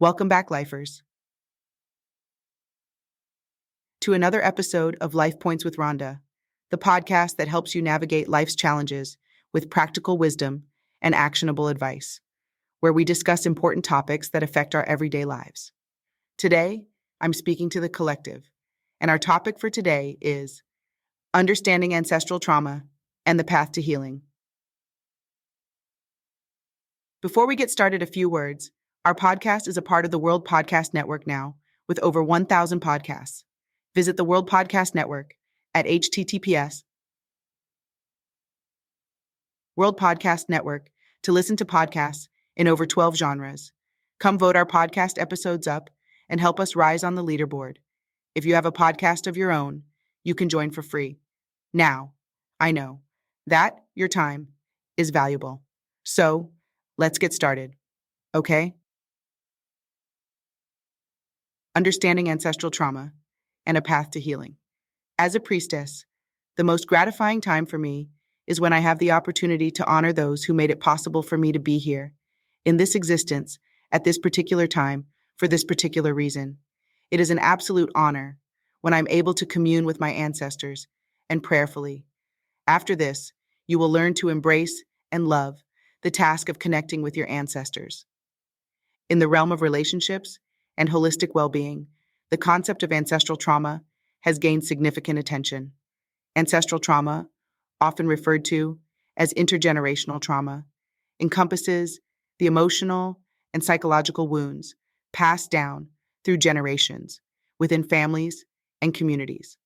Welcome back, lifers, to another episode of Life Points with Ronda, the podcast that helps you navigate life's challenges with practical wisdom and actionable advice, where we discuss important topics that affect our everyday lives. Today, I'm speaking to the collective, and our topic for today is understanding ancestral trauma and the path to healing. Before we get started, a few words. Our podcast is a part of the World Podcast Network now, with over 1,000 podcasts. Visit the World Podcast Network at https World Podcast Network to listen to podcasts in over 12 genres. Come vote our podcast episodes up and help us rise on the leaderboard. If you have a podcast of your own, you can join for free. Now, I know that your time is valuable. So, let's get started, okay? Understanding ancestral trauma and a path to healing. As a priestess, the most gratifying time for me is when I have the opportunity to honor those who made it possible for me to be here, in this existence, at this particular time, for this particular reason. It is an absolute honor when I'm able to commune with my ancestors and prayerfully. After this, you will learn to embrace and love the task of connecting with your ancestors. In the realm of relationships and holistic well-being, the concept of ancestral trauma has gained significant attention. Ancestral trauma, often referred to as intergenerational trauma, encompasses the emotional and psychological wounds passed down through generations within families and communities.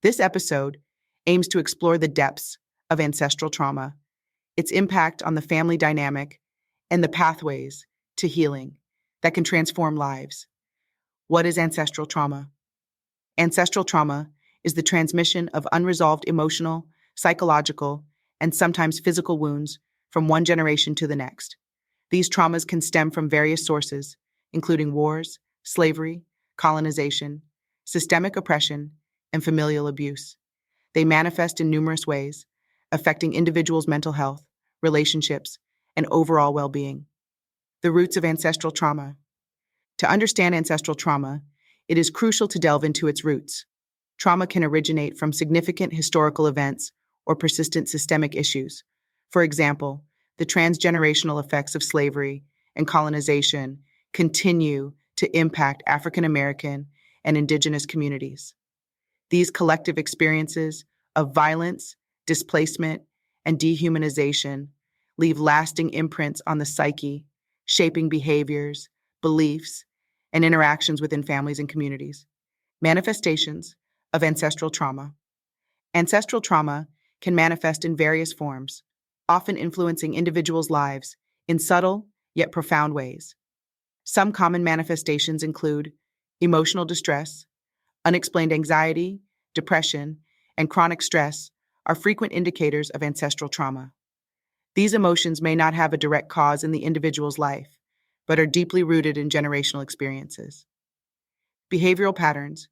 This episode aims to explore the depths of ancestral trauma, its impact on the family dynamic, and the pathways to healing that can transform lives. What is ancestral trauma? Ancestral trauma is the transmission of unresolved emotional, psychological, and sometimes physical wounds from one generation to the next. These traumas can stem from various sources, including wars, slavery, colonization, systemic oppression, and familial abuse. They manifest in numerous ways, affecting individuals' mental health, relationships, and overall well-being. The roots of ancestral trauma. To understand ancestral trauma, it is crucial to delve into its roots. Trauma can originate from significant historical events or persistent systemic issues. For example, the transgenerational effects of slavery and colonization continue to impact African American and Indigenous communities. These collective experiences of violence, displacement, and dehumanization leave lasting imprints on the psyche, shaping behaviors, beliefs, and interactions within families and communities. Manifestations of ancestral trauma. Ancestral trauma can manifest in various forms, often influencing individuals' lives in subtle yet profound ways. Some common manifestations include emotional distress, unexplained anxiety, depression, and chronic stress are frequent indicators of ancestral trauma. These emotions may not have a direct cause in the individual's life, but are deeply rooted in generational experiences. Behavioral patterns.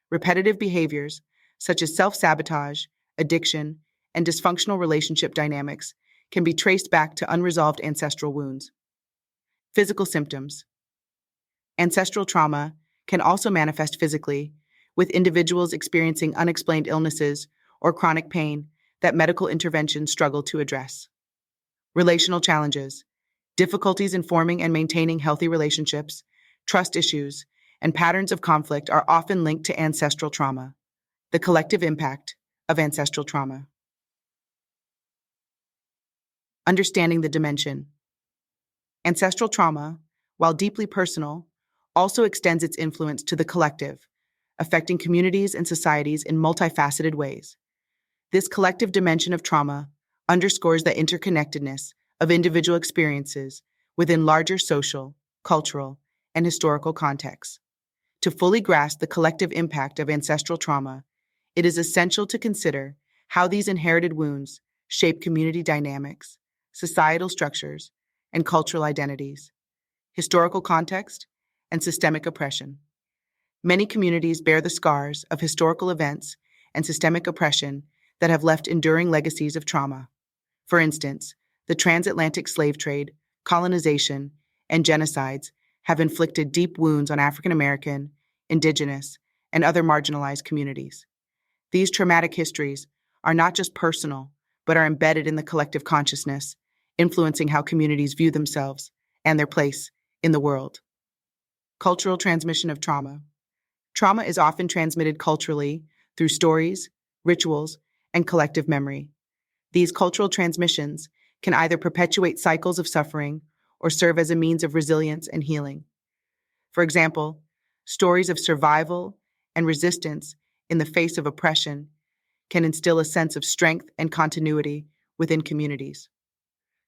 Repetitive behaviors, such as self-sabotage, addiction, and dysfunctional relationship dynamics, can be traced back to unresolved ancestral wounds. Physical symptoms. Ancestral trauma can also manifest physically, with individuals experiencing unexplained illnesses or chronic pain that medical interventions struggle to address. Relational challenges. Difficulties in forming and maintaining healthy relationships, trust issues, and patterns of conflict are often linked to ancestral trauma. The collective impact of ancestral trauma. Understanding the dimension. Ancestral trauma, while deeply personal, also extends its influence to the collective, affecting communities and societies in multifaceted ways. This collective dimension of trauma underscores the interconnectedness of individual experiences within larger social, cultural, and historical contexts. To fully grasp the collective impact of ancestral trauma, it is essential to consider how these inherited wounds shape community dynamics, societal structures, and cultural identities. Historical context and systemic oppression. Many communities bear the scars of historical events and systemic oppression that have left enduring legacies of trauma. For instance, the transatlantic slave trade, colonization, and genocides have inflicted deep wounds on African American, Indigenous, and other marginalized communities. These traumatic histories are not just personal, but are embedded in the collective consciousness, influencing how communities view themselves and their place in the world. Cultural transmission of trauma. Trauma is often transmitted culturally through stories, rituals, and collective memory. These cultural transmissions can either perpetuate cycles of suffering or serve as a means of resilience and healing. For example, stories of survival and resistance in the face of oppression can instill a sense of strength and continuity within communities.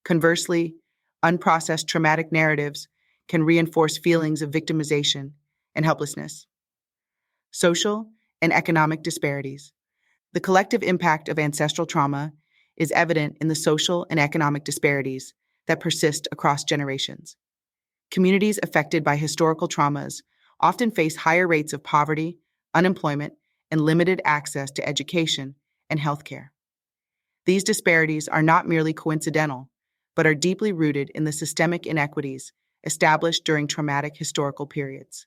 Conversely, unprocessed traumatic narratives can reinforce feelings of victimization and helplessness. Social and economic disparities. The collective impact of ancestral trauma is evident in the social and economic disparities that persist across generations. Communities affected by historical traumas often face higher rates of poverty, unemployment, and limited access to education and healthcare. These disparities are not merely coincidental, but are deeply rooted in the systemic inequities established during traumatic historical periods.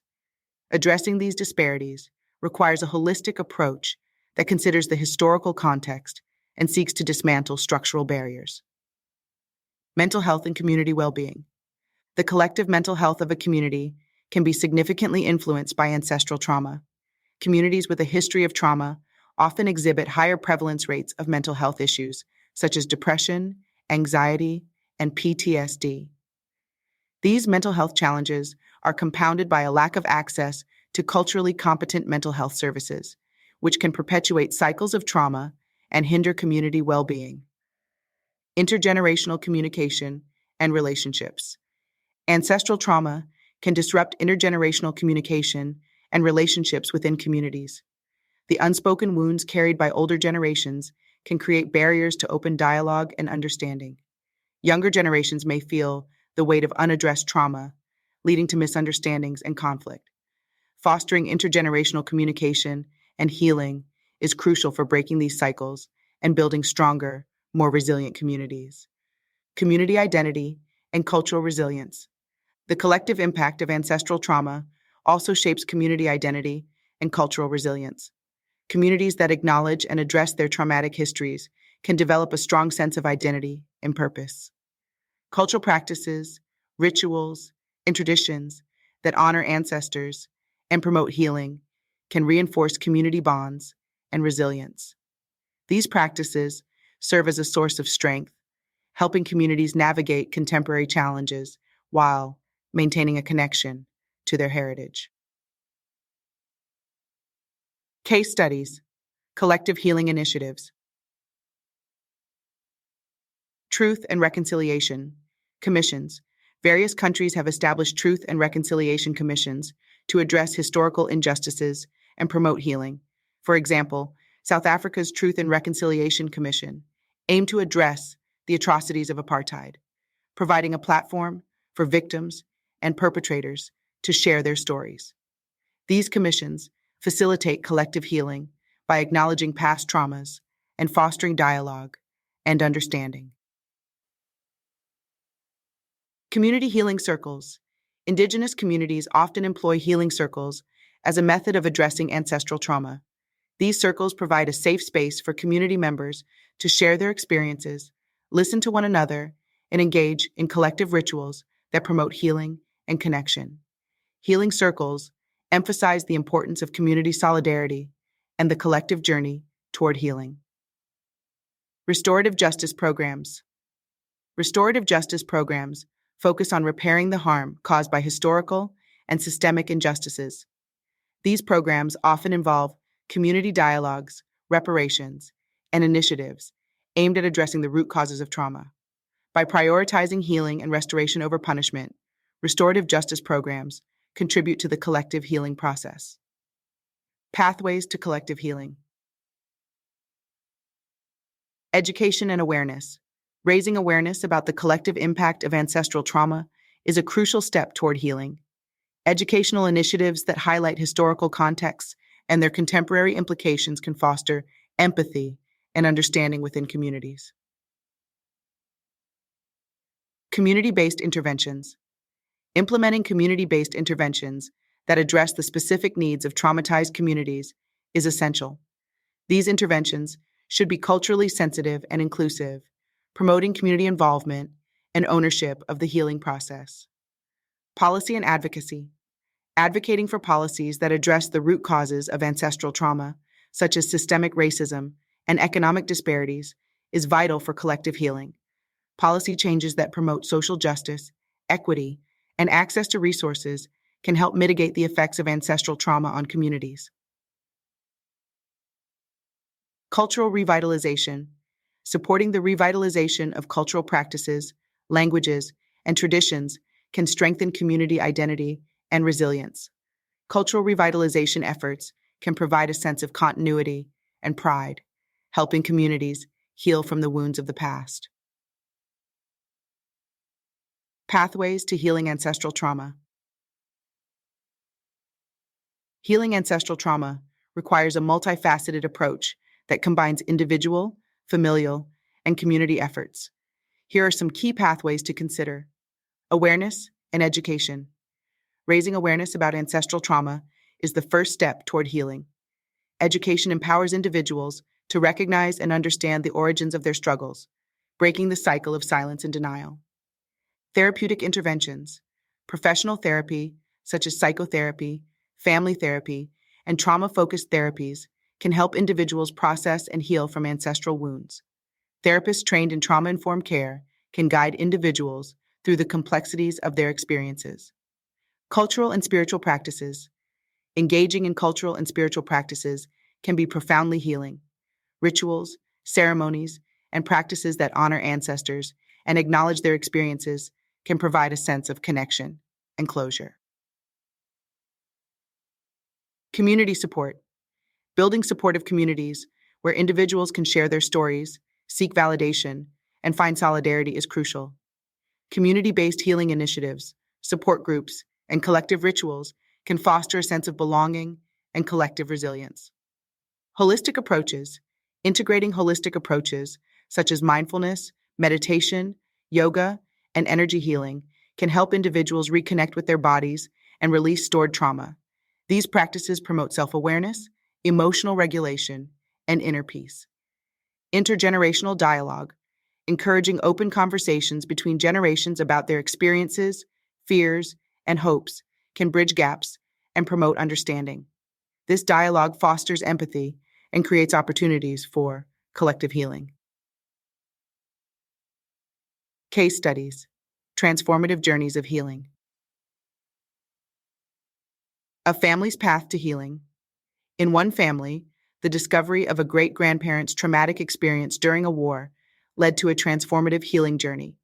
Addressing these disparities requires a holistic approach that considers the historical context and seeks to dismantle structural barriers. Mental health and community well-being. The collective mental health of a community can be significantly influenced by ancestral trauma. Communities with a history of trauma often exhibit higher prevalence rates of mental health issues such as depression, anxiety, and PTSD. These mental health challenges are compounded by a lack of access to culturally competent mental health services, which can perpetuate cycles of trauma and hinder community well-being. Intergenerational communication and relationships. Ancestral trauma can disrupt intergenerational communication and relationships within communities. The unspoken wounds carried by older generations can create barriers to open dialogue and understanding. Younger generations may feel the weight of unaddressed trauma, leading to misunderstandings and conflict. Fostering intergenerational communication and healing is crucial for breaking these cycles and building stronger, more resilient communities. Community identity and cultural resilience. The collective impact of ancestral trauma also shapes community identity and cultural resilience. Communities that acknowledge and address their traumatic histories can develop a strong sense of identity and purpose. Cultural practices, rituals, and traditions that honor ancestors and promote healing can reinforce community bonds and resilience. These practices serve as a source of strength, helping communities navigate contemporary challenges while maintaining a connection to their heritage. Case studies, collective healing initiatives. Truth and reconciliation commissions. Various countries have established truth and reconciliation commissions to address historical injustices and promote healing. For example, South Africa's Truth and Reconciliation Commission aimed to address the atrocities of apartheid, providing a platform for victims and perpetrators to share their stories. These commissions facilitate collective healing by acknowledging past traumas and fostering dialogue and understanding. Community healing circles. Indigenous communities often employ healing circles as a method of addressing ancestral trauma. These circles provide a safe space for community members to share their experiences, listen to one another, and engage in collective rituals that promote healing and connection. Healing circles emphasize the importance of community solidarity and the collective journey toward healing. Restorative justice programs. Restorative justice programs focus on repairing the harm caused by historical and systemic injustices. These programs often involve community dialogues, reparations, and initiatives aimed at addressing the root causes of trauma. By prioritizing healing and restoration over punishment, restorative justice programs contribute to the collective healing process. Pathways to collective healing. Education and awareness. Raising awareness about the collective impact of ancestral trauma is a crucial step toward healing. Educational initiatives that highlight historical contexts and their contemporary implications can foster empathy and understanding within communities. Community-based interventions. Implementing community-based interventions that address the specific needs of traumatized communities is essential. These interventions should be culturally sensitive and inclusive, promoting community involvement and ownership of the healing process. Policy and advocacy. Advocating for policies that address the root causes of ancestral trauma, such as systemic racism and economic disparities, is vital for collective healing. Policy changes that promote social justice, equity, and access to resources can help mitigate the effects of ancestral trauma on communities. Cultural revitalization. Supporting the revitalization of cultural practices, languages, and traditions can strengthen community identity and resilience. Cultural revitalization efforts can provide a sense of continuity and pride, helping communities heal from the wounds of the past. Pathways to healing ancestral trauma. Healing ancestral trauma requires a multifaceted approach that combines individual, familial, and community efforts. Here are some key pathways to consider. Awareness and education. Raising awareness about ancestral trauma is the first step toward healing. Education empowers individuals to recognize and understand the origins of their struggles, breaking the cycle of silence and denial. Therapeutic interventions. Professional therapy, such as psychotherapy, family therapy, and trauma-focused therapies, can help individuals process and heal from ancestral wounds. Therapists trained in trauma-informed care can guide individuals through the complexities of their experiences. Cultural and spiritual practices. Engaging in cultural and spiritual practices can be profoundly healing. Rituals, ceremonies, and practices that honor ancestors and acknowledge their experiences can provide a sense of connection and closure. Community support. Building supportive communities where individuals can share their stories, seek validation, and find solidarity is crucial. Community-based healing initiatives, support groups, and collective rituals can foster a sense of belonging and collective resilience. Holistic approaches. Integrating holistic approaches such as mindfulness, meditation, yoga, and energy healing can help individuals reconnect with their bodies and release stored trauma. These practices promote self-awareness, emotional regulation, and inner peace. Intergenerational dialogue. Encouraging open conversations between generations about their experiences, fears, and hopes can bridge gaps and promote understanding. This dialogue fosters empathy and creates opportunities for collective healing. Case studies. Transformative journeys of healing. A family's path to healing. In one family, the discovery of a great-grandparent's traumatic experience during a war led to a transformative healing journey.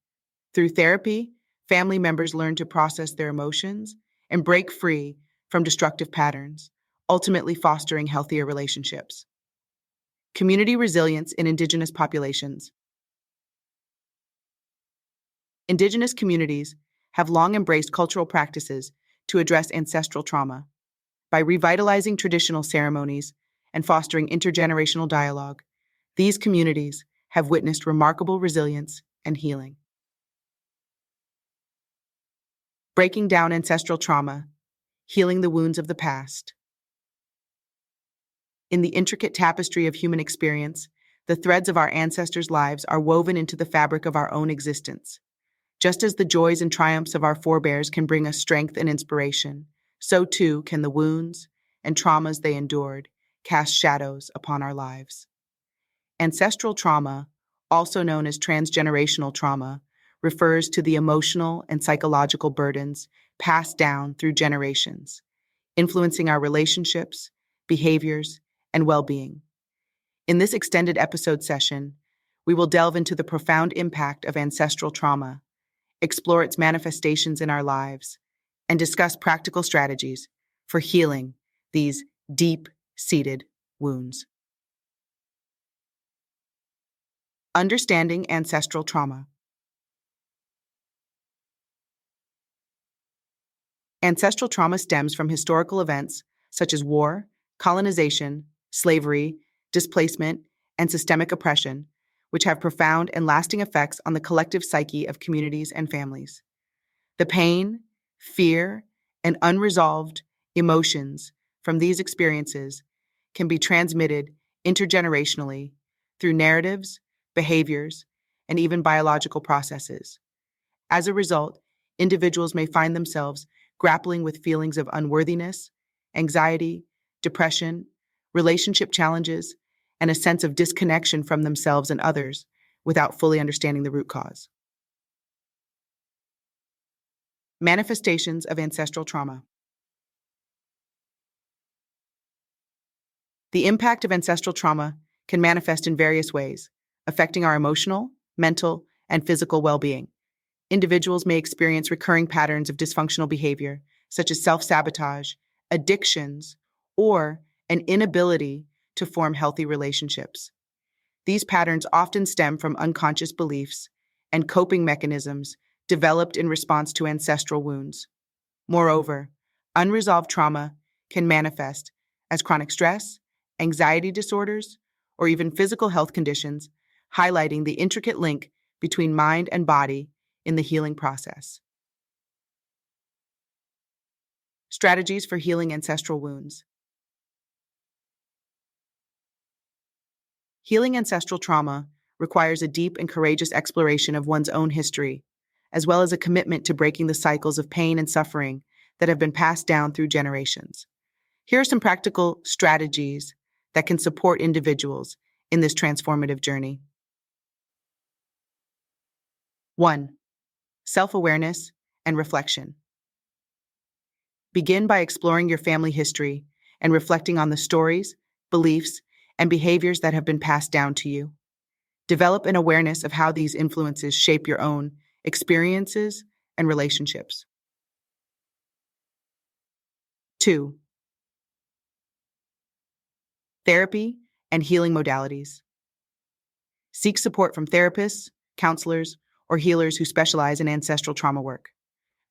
Through therapy, family members learn to process their emotions and break free from destructive patterns, ultimately fostering healthier relationships. Community resilience in Indigenous populations. Indigenous communities have long embraced cultural practices to address ancestral trauma. By revitalizing traditional ceremonies and fostering intergenerational dialogue, these communities have witnessed remarkable resilience and healing. Breaking down ancestral trauma, healing the wounds of the past. In the intricate tapestry of human experience, the threads of our ancestors' lives are woven into the fabric of our own existence. Just as the joys and triumphs of our forebears can bring us strength and inspiration, so too can the wounds and traumas they endured cast shadows upon our lives. Ancestral trauma, also known as transgenerational trauma, refers to the emotional and psychological burdens passed down through generations, influencing our relationships, behaviors, and well-being. In this extended episode session, we will delve into the profound impact of ancestral trauma, explore its manifestations in our lives, and discuss practical strategies for healing these deep-seated wounds. Understanding ancestral trauma. Ancestral trauma stems from historical events such as war, colonization, slavery, displacement, and systemic oppression, which have profound and lasting effects on the collective psyche of communities and families. The pain, fear, and unresolved emotions from these experiences can be transmitted intergenerationally through narratives, behaviors, and even biological processes. As a result, individuals may find themselves grappling with feelings of unworthiness, anxiety, depression, relationship challenges, and a sense of disconnection from themselves and others without fully understanding the root cause. Manifestations of ancestral trauma. The impact of ancestral trauma can manifest in various ways, affecting our emotional, mental, and physical well-being. Individuals may experience recurring patterns of dysfunctional behavior, such as self-sabotage, addictions, or an inability to form healthy relationships. These patterns often stem from unconscious beliefs and coping mechanisms developed in response to ancestral wounds. Moreover, unresolved trauma can manifest as chronic stress, anxiety disorders, or even physical health conditions, highlighting the intricate link between mind and body in the healing process. Strategies for healing ancestral wounds. Healing ancestral trauma requires a deep and courageous exploration of one's own history, as well as a commitment to breaking the cycles of pain and suffering that have been passed down through generations. Here are some practical strategies that can support individuals in this transformative journey. 1. Self-awareness and reflection. Begin by exploring your family history and reflecting on the stories, beliefs, and behaviors that have been passed down to you. Develop an awareness of how these influences shape your own experiences and relationships. 2. Therapy and healing modalities. Seek support from therapists, counselors, or healers who specialize in ancestral trauma work.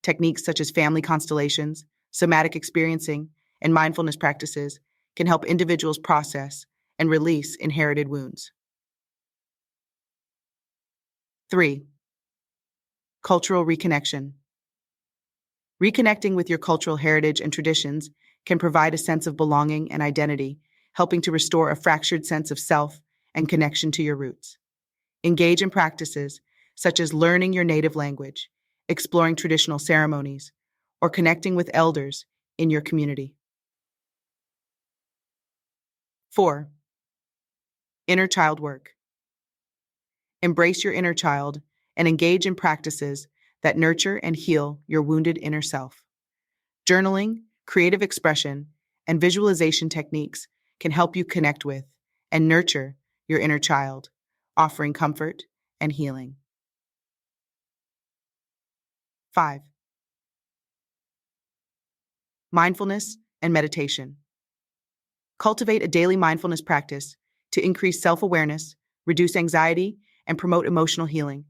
Techniques such as family constellations, somatic experiencing, and mindfulness practices can help individuals process and release inherited wounds. 3. Cultural reconnection. Reconnecting with your cultural heritage and traditions can provide a sense of belonging and identity, helping to restore a fractured sense of self and connection to your roots. Engage in practices such as learning your native language, exploring traditional ceremonies, or connecting with elders in your community. 4. Inner child work. Embrace your inner child and engage in practices that nurture and heal your wounded inner self. Journaling, creative expression, and visualization techniques can help you connect with and nurture your inner child, offering comfort and healing. 5. Mindfulness and meditation. Cultivate a daily mindfulness practice to increase self-awareness, reduce anxiety, and promote emotional healing.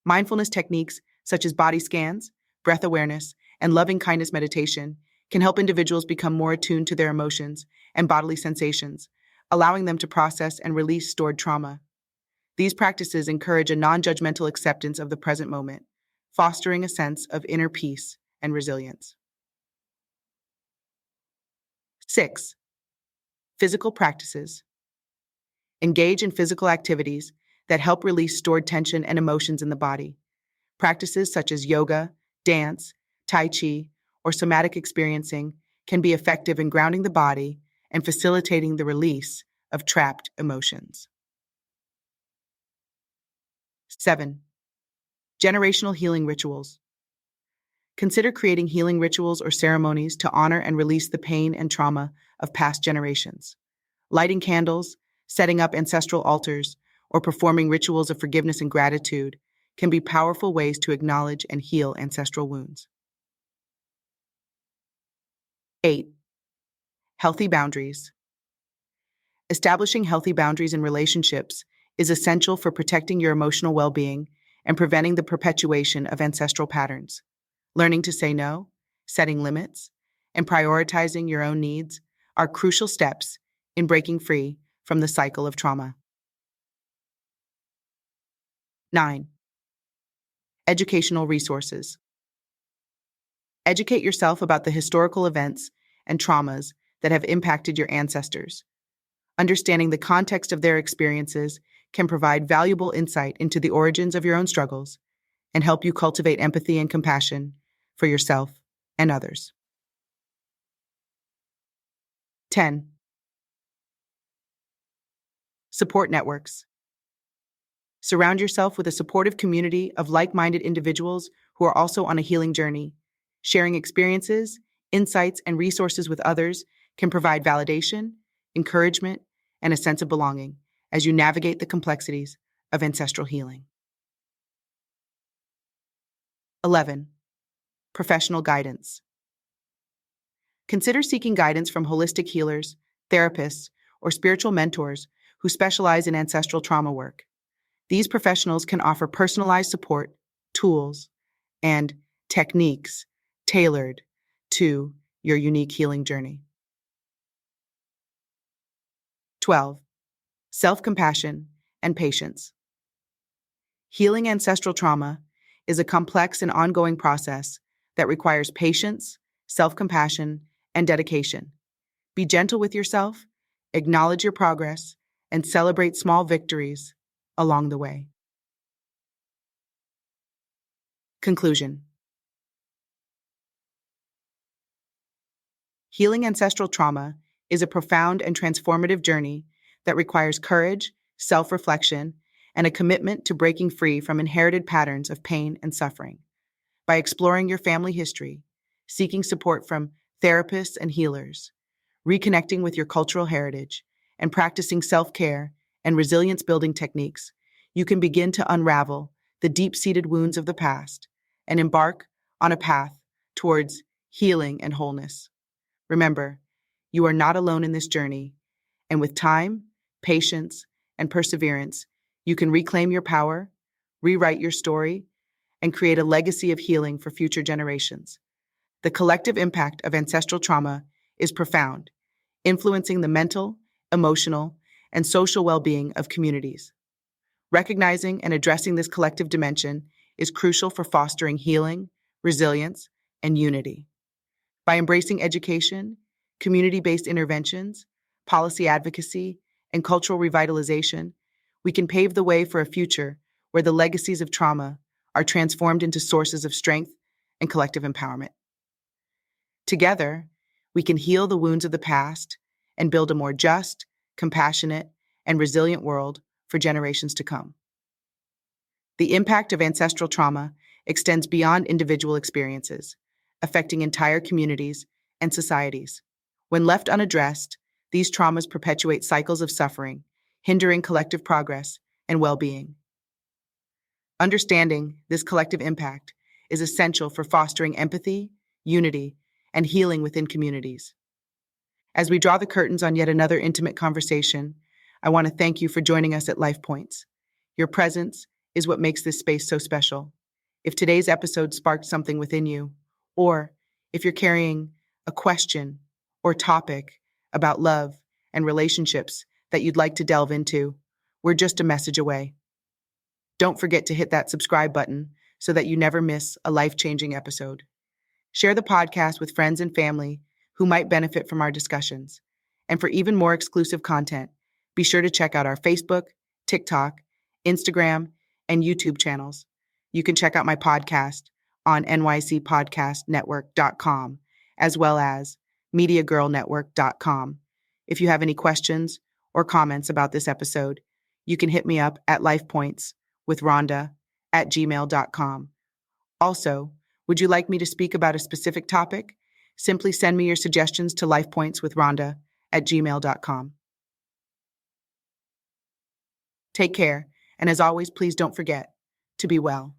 Mindfulness techniques such as body scans, breath awareness, and loving kindness meditation can help individuals become more attuned to their emotions and bodily sensations, allowing them to process and release stored trauma. These practices encourage a non-judgmental acceptance of the present moment, fostering a sense of inner peace and resilience. 6. Physical practices. Engage in physical activities that help release stored tension and emotions in the body. Practices such as yoga, dance, tai chi, or somatic experiencing can be effective in grounding the body and facilitating the release of trapped emotions. 7. Generational healing rituals. Consider creating healing rituals or ceremonies to honor and release the pain and trauma of past generations. Lighting candles, setting up ancestral altars, or performing rituals of forgiveness and gratitude can be powerful ways to acknowledge and heal ancestral wounds. 8. Healthy boundaries. Establishing healthy boundaries in relationships is essential for protecting your emotional well-being and preventing the perpetuation of ancestral patterns. Learning to say no, setting limits, and prioritizing your own needs are crucial steps in breaking free from the cycle of trauma. 9. Educational resources. Educate yourself about the historical events and traumas that have impacted your ancestors. Understanding the context of their experiences can provide valuable insight into the origins of your own struggles and help you cultivate empathy and compassion for yourself and others. 10. Support networks. Surround yourself with a supportive community of like-minded individuals who are also on a healing journey. Sharing experiences, insights, and resources with others can provide validation, encouragement, and a sense of belonging as you navigate the complexities of ancestral healing. 11. Professional guidance. Consider seeking guidance from holistic healers, therapists, or spiritual mentors who specialize in ancestral trauma work. These professionals can offer personalized support, tools, and techniques tailored to your unique healing journey. 12. Self-compassion and patience. Healing ancestral trauma is a complex and ongoing process that requires patience, self-compassion, and dedication. Be gentle with yourself, acknowledge your progress, and celebrate small victories along the way. Conclusion. Healing ancestral trauma is a profound and transformative journey that requires courage, self-reflection, and a commitment to breaking free from inherited patterns of pain and suffering. By exploring your family history, seeking support from therapists and healers, reconnecting with your cultural heritage, and practicing self-care and resilience-building techniques, you can begin to unravel the deep-seated wounds of the past and embark on a path towards healing and wholeness. Remember, you are not alone in this journey, and with time, patience, and perseverance, you can reclaim your power, rewrite your story, and create a legacy of healing for future generations. The collective impact of ancestral trauma is profound, influencing the mental, emotional, and social well-being of communities. Recognizing and addressing this collective dimension is crucial for fostering healing, resilience, and unity. By embracing education, community-based interventions, policy advocacy, and cultural revitalization, we can pave the way for a future where the legacies of trauma are transformed into sources of strength and collective empowerment. Together, we can heal the wounds of the past and build a more just, compassionate, and resilient world for generations to come. The impact of ancestral trauma extends beyond individual experiences, affecting entire communities and societies. When left unaddressed, these traumas perpetuate cycles of suffering, hindering collective progress and well-being. Understanding this collective impact is essential for fostering empathy, unity, and healing within communities. As we draw the curtains on yet another intimate conversation, I want to thank you for joining us at Life Points. Your presence is what makes this space so special. If today's episode sparked something within you, or if you're carrying a question or topic about love and relationships that you'd like to delve into, we're just a message away. Don't forget to hit that subscribe button so that you never miss a life-changing episode. Share the podcast with friends and family who might benefit from our discussions. And for even more exclusive content, be sure to check out our Facebook, TikTok, Instagram, and YouTube channels. You can check out my podcast on nycpodcastnetwork.com as well as mediagirlnetwork.com. If you have any questions or comments about this episode, you can hit me up at lifepointswithronda@gmail.com. Also, would you like me to speak about a specific topic? Simply send me your suggestions to lifepointswithronda@gmail.com. Take care, and as always, please don't forget to be well.